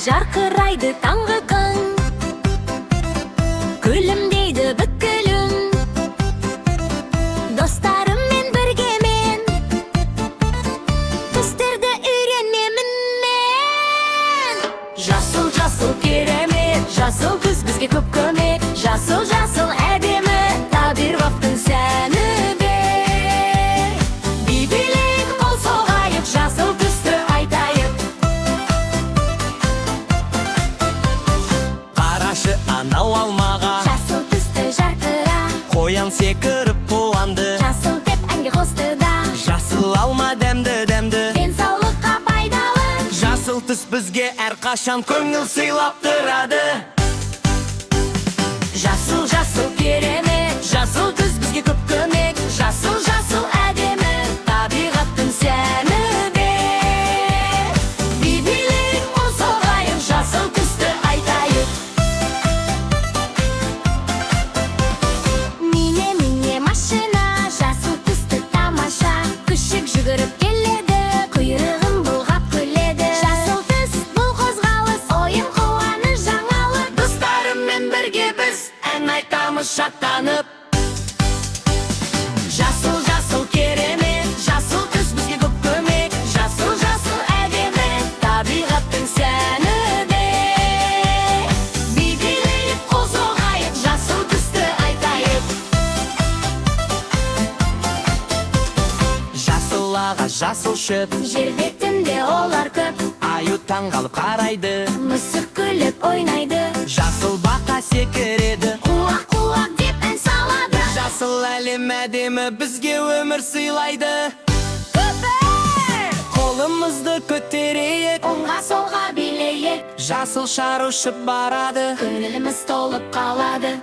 жарқырайды таңғы күн, күлімдейді бүкілін. Достарыммен бірге мен түстерді үйренемін мен. Жасыл жасыл керемет, жасыл күз бізге көп көмек. Жасыл жасыл әдемі табиғаттың сәні бер. Бейбілік қол соғайық, жасыл түсті айтайық. Қарашы анау алмаға, Жасыл түсті жарқыра, қоян секіріп қуанды. жасыл деп әнге қосты да. Жасыл алма дәмді дәмді, Денсаулыққа пайдалы, жасыл түс бізге әрқашан көңіл сыйлап тұрады. жасыл жасыл керемет, жасыл түс бізге көп көмек. Жасыл жасыл әдемі табиғаттың сәні бер. Бейбілік қол соғайық, жасыл түсті айтайық. Міне машина, жасыл түсті тамаша. Күшік жүгіріп келеді, құйрығын бұлғап күледі. Жасыл түс бұл қозғалыс, ойын қуаныш жаңалық. Достарыммен бірге біз ән айтамыз шаттанып. Жасыл жасыл керемет, жасыл түс бізге көп көмек. Жасыл жасыл әдемі табиғаттың сәні бер. Бейбілік қол соғайық, жасыл түсті айтайық. Жасыл ағаш, жасыл шөп, Жер бетінде олар көп, аю таңғалып қарайды. мысық күліп ойнайды. Жасыл бақа секіреді, Қуақ қуақ деп ән салады. жасыл әлем әдемі бізге өмір сыйлайды. Көпір! Қолымызды көтерейік, Оңға солға билейік, жасыл шар ұшып барады. көңіліміз толып қалады.